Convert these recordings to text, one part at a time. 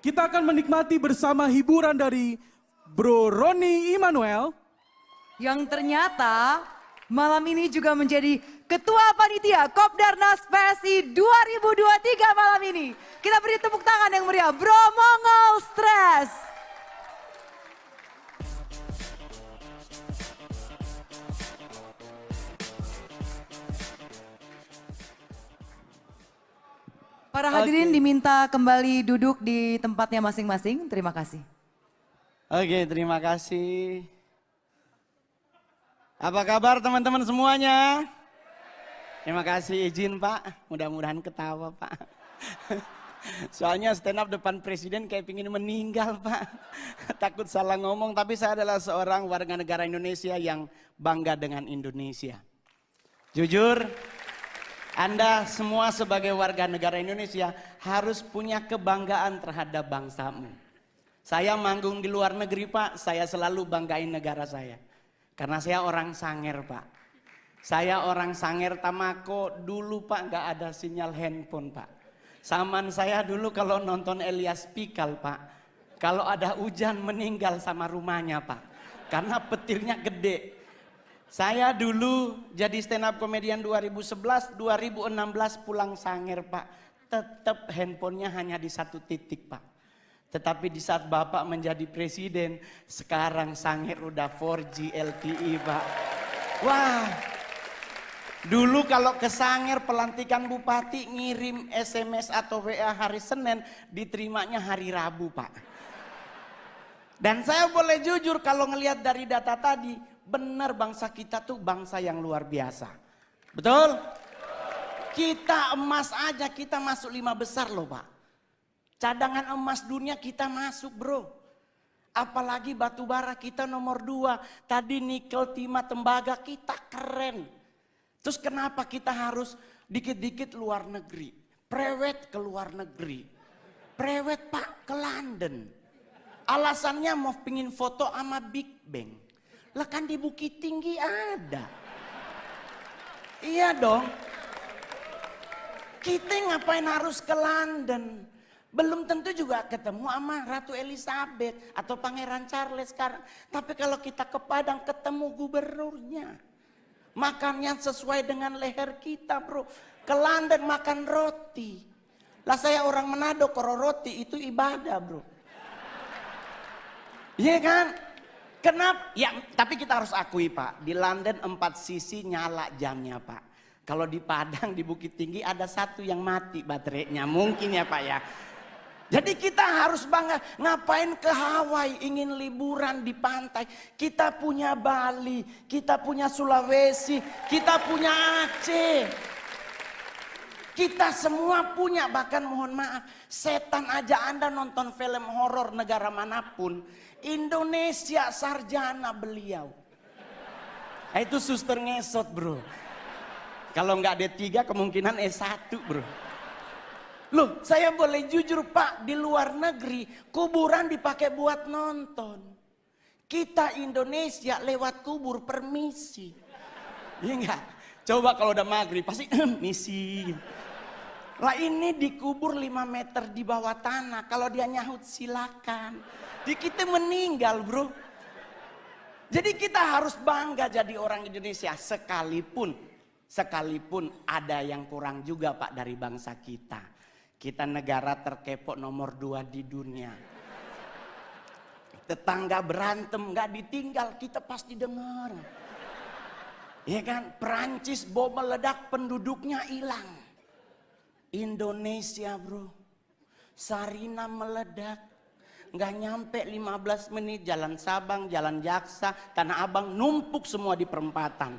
kita akan menikmati bersama hiburan dari Bro Roni Immanuel. Yang ternyata malam ini juga menjadi Ketua Panitia Kopdarnas PSI 2023 malam ini. Kita beri tepuk tangan yang meriah, Bro Mongol Stress. Para hadirin diminta kembali duduk di tempatnya masing-masing. Terima kasih. Oke, terima kasih. Apa kabar teman-teman semuanya? Terima kasih izin Pak, mudah-mudahan ketawa Pak. Soalnya stand up depan presiden kayak pingin meninggal Pak. Takut salah ngomong, tapi saya adalah seorang warga negara Indonesia yang bangga dengan Indonesia. Jujur, Anda semua sebagai warga negara Indonesia harus punya kebanggaan terhadap bangsamu. Saya manggung di luar negeri Pak, saya selalu banggain negara saya. Karena saya orang Sanger Pak. Saya orang Sanger Tamako, dulu Pak nggak ada sinyal handphone Pak. Saman saya dulu kalau nonton Elias Pikal Pak. Kalau ada hujan meninggal sama rumahnya Pak. Karena petirnya gede. Saya dulu jadi stand up komedian 2011, 2016 pulang Sanger Pak. Tetap handphonenya hanya di satu titik Pak. Tetapi di saat Bapak menjadi presiden, sekarang Sanger udah 4G LTE Pak. Wah, dulu kalau ke Sanger pelantikan bupati ngirim SMS atau WA hari Senin, diterimanya hari Rabu Pak. Dan saya boleh jujur kalau ngelihat dari data tadi, benar bangsa kita tuh bangsa yang luar biasa. Betul? Kita emas aja kita masuk 5 besar loh Pak. Cadangan emas dunia kita masuk bro. Apalagi batu bara kita nomor 2. Tadi nikel, timah, tembaga kita keren. Terus kenapa kita harus dikit-dikit luar negeri? Prewed ke luar negeri. Prewed Pak ke London. Alasannya mau pingin foto sama Big Bang. Lah kan di Bukit Tinggi ada. Iya dong. Kita ngapain harus ke London? Belum tentu juga ketemu sama Ratu Elizabeth atau Pangeran Charles sekarang. Tapi kalau kita ke Padang ketemu gubernurnya. Makannya sesuai dengan leher kita bro. Ke London makan roti. Lah saya orang Manado, kalau roti itu ibadah bro. Iya kan? Kenapa? Ya tapi kita harus akui Pak. Di London 4 sisi nyala jamnya Pak. Kalau di Padang di Bukit Tinggi ada satu yang mati baterainya. Mungkin ya Pak ya. Jadi kita harus bangga, ngapain ke Hawaii ingin liburan di pantai. Kita punya Bali, kita punya Sulawesi, kita punya Aceh. Kita semua punya, bahkan mohon maaf, setan aja Anda nonton film horor negara manapun. Indonesia sarjana beliau. Nah, itu suster ngesot bro. Kalau nggak D3 kemungkinan S1 bro. Loh, saya boleh jujur Pak, di luar negeri kuburan dipakai buat nonton. Kita Indonesia lewat kubur permisi. Iya enggak? Coba kalau udah maghrib pasti misi. Lah ini dikubur 5 meter di bawah tanah. Kalau dia nyahut silakan. Di kita meninggal bro. Jadi kita harus bangga jadi orang Indonesia sekalipun ada yang kurang juga Pak dari bangsa kita. Kita negara terkepo nomor 2 di dunia. Tetangga berantem gak ditinggal, kita pasti dengar. Ya kan, Perancis bom meledak penduduknya hilang. Indonesia bro, Sarina meledak. Gak nyampe 15 menit jalan Sabang, jalan Jaksa, Tanah Abang numpuk semua di perempatan.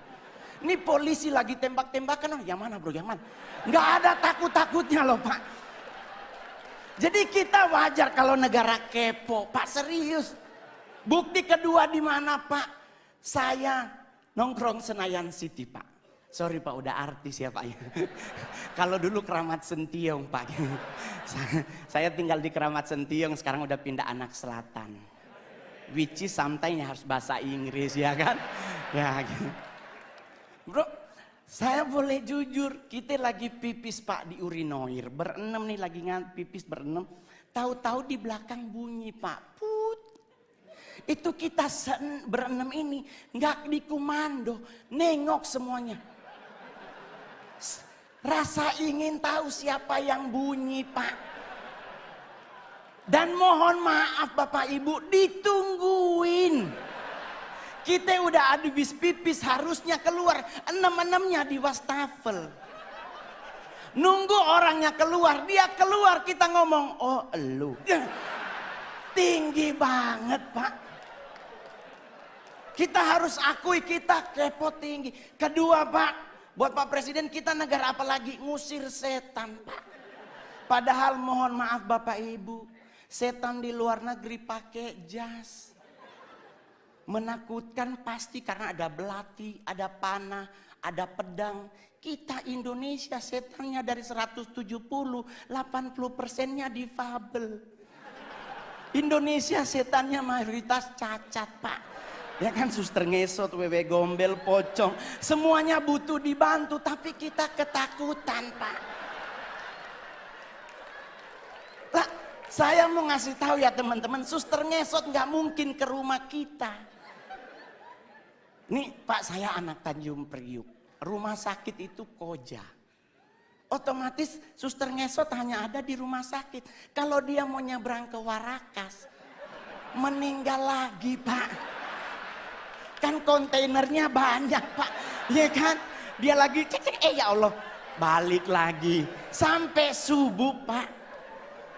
Ini polisi lagi tembak-tembakan, yang mana bro, yang mana? Gak ada takut-takutnya loh Pak. Jadi kita wajar kalau negara kepo, Pak serius. Bukti kedua di mana Pak? Saya nongkrong Senayan City Pak. Sorry Pak udah artis ya Pak. Kalau dulu Keramat Sentiong Pak. Saya tinggal di Keramat Sentiong, sekarang udah pindah Anak Selatan. Which is sometimes harus bahasa Inggris ya kan? Ya gitu. Bro, saya boleh jujur, kita lagi pipis Pak di urinoir, berenam nih lagi pipis berenam. Tahu-tahu di belakang bunyi Pak. Put. Itu kita berenam ini nggak dikomando, nengok semuanya. Rasa ingin tahu siapa yang bunyi Pak. Dan mohon maaf Bapak Ibu, ditungguin. Kita udah habis pipis, harusnya keluar. 6-6-nya di wastafel. Nunggu orangnya keluar, dia keluar, kita ngomong, oh elu. Tinggi banget Pak. Kita harus akui kita kepo tinggi. Kedua Pak, buat Pak Presiden, kita negara apa lagi? Ngusir setan Pak. Padahal mohon maaf Bapak Ibu, setan di luar negeri pakai jas. Menakutkan pasti karena ada belati, ada panah, ada pedang. Kita Indonesia setannya dari 170, 80%-nya difabel. Indonesia setannya mayoritas cacat Pak. Ya kan, suster ngesot, wewe gombel, pocong. Semuanya butuh dibantu tapi kita ketakutan Pak. Lah, saya mau ngasih tahu ya teman-teman, suster ngesot nggak mungkin ke rumah kita. Nih Pak, saya anak Tanjung Priuk. Rumah sakit itu Koja. Otomatis suster ngesot hanya ada di rumah sakit. Kalau dia mau nyebrang ke Warakas, meninggal lagi Pak. Kan kontainernya banyak Pak. Ya kan? Dia lagi cek, ya Allah, balik lagi. Sampai subuh Pak.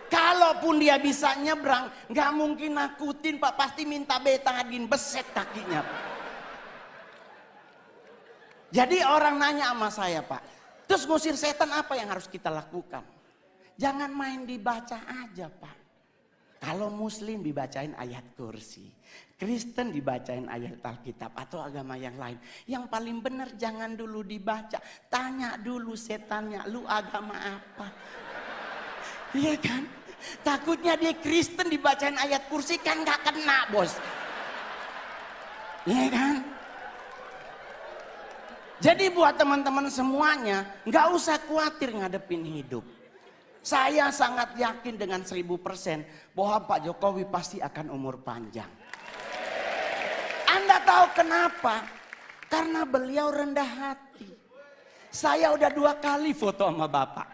Kalaupun dia bisa nyebrang, nggak mungkin nakutin Pak. Pasti minta betadin, beset kakinya Pak. Jadi orang nanya sama saya Pak, terus ngusir setan apa yang harus kita lakukan? Jangan main dibaca aja Pak. Kalau Muslim dibacain ayat kursi, Kristen dibacain ayat Alkitab atau agama yang lain. Yang paling benar jangan dulu dibaca, tanya dulu setannya, lu agama apa? Iya kan? Takutnya dia Kristen dibacain ayat kursi kan gak kena bos. Iya kan? Jadi buat teman-teman semuanya, nggak usah khawatir ngadepin hidup. Saya sangat yakin dengan 1000% bahwa Pak Jokowi pasti akan umur panjang. Anda tahu kenapa? Karena beliau rendah hati. Saya udah 2 kali foto sama Bapak.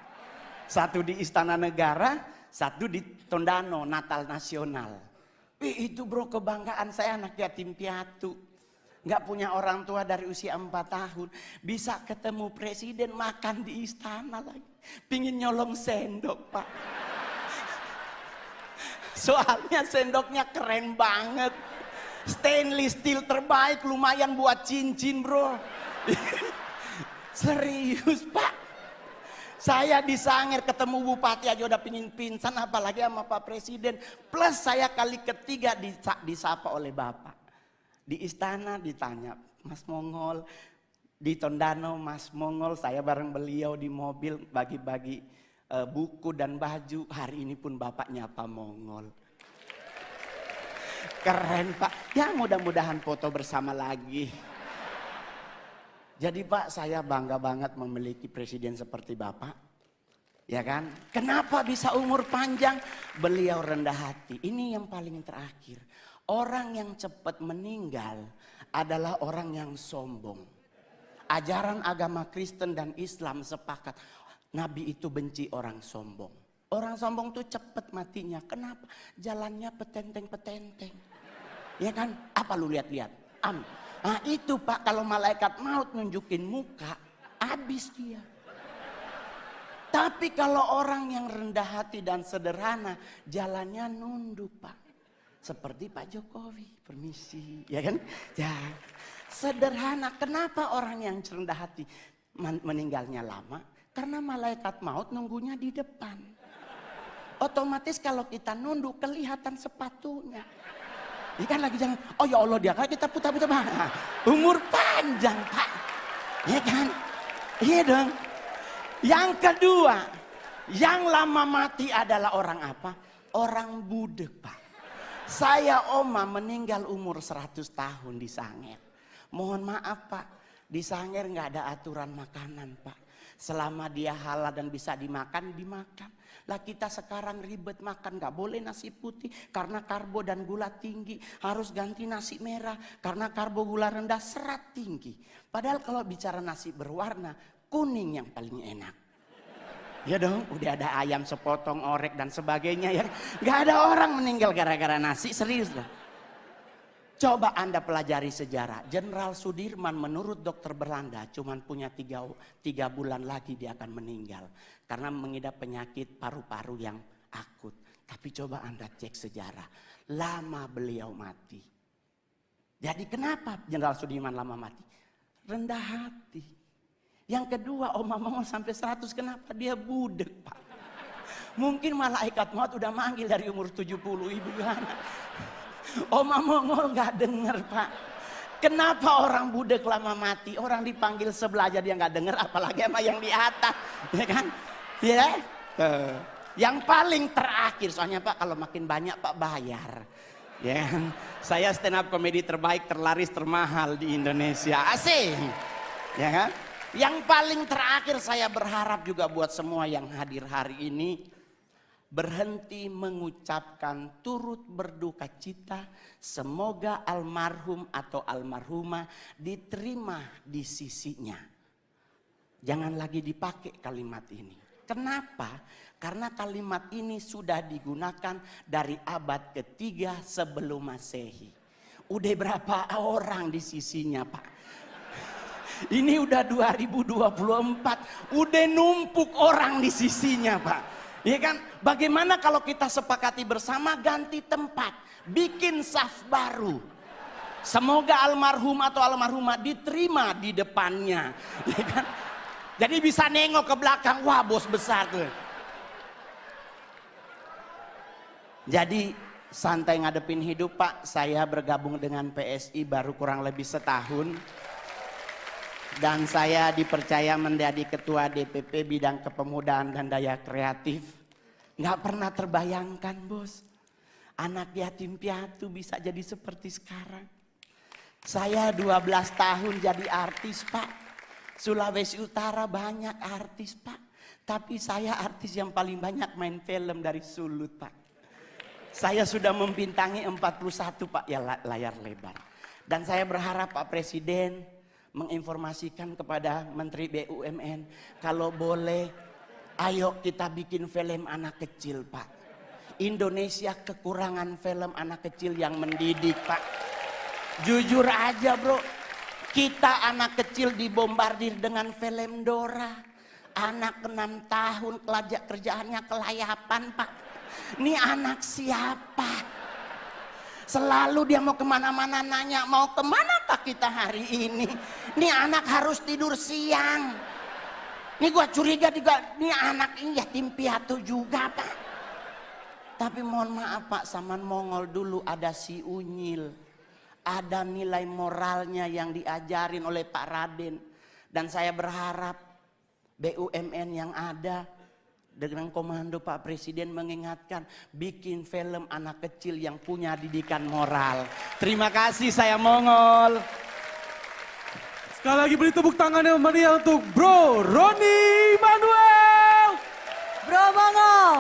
Satu di Istana Negara, satu di Tondano, Natal Nasional. Itu bro, kebanggaan saya, anak yatim piatu. Nggak punya orang tua dari usia 4 tahun. Bisa ketemu presiden, makan di istana lagi. Pingin nyolong sendok Pak. Soalnya sendoknya keren banget. Stainless steel terbaik, lumayan buat cincin bro. Serius Pak. Saya di Sangir ketemu bupati aja udah pingin pingsan, apalagi sama Pak Presiden. Plus saya kali ketiga disapa oleh Bapak. Di istana ditanya, Mas Mongol. Di Tondano, Mas Mongol. Saya bareng beliau di mobil bagi-bagi buku dan baju. Hari ini pun Bapak nyapa Mongol. Keren Pak. Ya mudah-mudahan foto bersama lagi. Jadi Pak, saya bangga banget memiliki presiden seperti Bapak. Ya kan? Kenapa bisa umur panjang? Beliau rendah hati. Ini yang paling terakhir. Orang yang cepat meninggal adalah orang yang sombong. Ajaran agama Kristen dan Islam sepakat. Nabi itu benci orang sombong. Orang sombong tuh cepat matinya. Kenapa? Jalannya petenteng-petenteng. Ya kan? Apa lu lihat-lihat? Nah itu Pak, kalau malaikat maut nunjukin muka, habis dia. Tapi kalau orang yang rendah hati dan sederhana, jalannya nunduk Pak. Seperti Pak Jokowi, permisi, ya kan? Ya, sederhana. Kenapa orang yang rendah hati meninggalnya lama? Karena malaikat maut nunggunya di depan. Otomatis kalau kita nunduk kelihatan sepatunya. Ini kan lagi jangan, oh ya Allah dia kan kita putar-putar. Nah, umur panjang Pak, ya kan? Iya dong. Yang kedua, yang lama mati adalah orang apa? Orang budek Pak. Saya oma meninggal umur 100 tahun di Sangir. Mohon maaf Pak, di Sangir nggak ada aturan makanan Pak. Selama dia halal dan bisa dimakan, dimakan. Lah kita sekarang ribet makan, gak boleh nasi putih karena karbo dan gula tinggi. Harus ganti nasi merah karena karbo gula rendah, serat tinggi. Padahal kalau bicara nasi berwarna, kuning yang paling enak. Ya dong, udah ada ayam sepotong, orek dan sebagainya ya. Gak ada orang meninggal gara-gara nasi, serius lah. Coba Anda pelajari sejarah. Jenderal Sudirman menurut dokter Belanda cuman punya 3 bulan lagi dia akan meninggal. Karena mengidap penyakit paru-paru yang akut. Tapi coba Anda cek sejarah. Lama beliau mati. Jadi kenapa Jenderal Sudirman lama mati? Rendah hati. Yang kedua, Oma Mongol sampai 100, kenapa dia budek, Pak? Mungkin malaikat maut udah manggil dari umur 70, ibu gimana? Oma Mongol gak denger, Pak. Kenapa orang budek lama mati? Orang dipanggil sebelah aja dia gak denger, apalagi sama yang di atas, ya kan? Ya, yang paling terakhir, soalnya Pak kalau makin banyak Pak bayar. Ya kan? Saya stand up komedi terbaik, terlaris, termahal di Indonesia. Asik. Ya kan? Yang paling terakhir saya berharap juga buat semua yang hadir hari ini, berhenti mengucapkan turut berduka cita. Semoga almarhum atau almarhumah diterima di sisinya. Jangan lagi dipakai kalimat ini. Kenapa? Karena kalimat ini sudah digunakan dari abad ketiga sebelum Masehi. Udah berapa orang di sisinya, Pak? Ini udah 2024, udah numpuk orang di sisinya, Pak. Ya kan? Bagaimana kalau kita sepakati bersama ganti tempat, bikin saf baru. Semoga almarhum atau almarhumah diterima di depannya. Ya kan? Jadi bisa nengok ke belakang, wah bos besar tuh. Jadi santai ngadepin hidup, Pak. Saya bergabung dengan PSI baru kurang lebih setahun. Dan saya dipercaya menjadi ketua DPP bidang kepemudaan dan daya kreatif. Nggak pernah terbayangkan, bos. Anak yatim piatu bisa jadi seperti sekarang. Saya 12 tahun jadi artis, Pak. Sulawesi Utara banyak artis, Pak. Tapi saya artis yang paling banyak main film dari Sulut, Pak. Saya sudah membintangi 41, Pak, ya layar lebar. Dan saya berharap Pak Presiden menginformasikan kepada Menteri BUMN, kalau boleh ayo kita bikin film anak kecil, Pak. Indonesia kekurangan film anak kecil yang mendidik, Pak. Jujur aja, bro, kita anak kecil dibombardir dengan film Dora. Anak 6 tahun kerjaannya kelayapan, Pak. Ini anak siapa? Selalu dia mau kemana-mana nanya, mau kemana kah kita hari ini? Ini anak harus tidur siang. Ini gua curiga juga, ini anak ini yatim piatu juga, Pak. Tapi mohon maaf, Pak, zaman Mongol dulu ada si Unyil. Ada nilai moralnya yang diajarin oleh Pak Raden. Dan saya berharap BUMN yang ada dengan komando Pak Presiden mengingatkan, bikin film anak kecil yang punya didikan moral. Terima kasih, saya Mongol. Sekali lagi beri tepuk tangan yang meriah untuk Bro Roni Immanuel. Bro Mongol.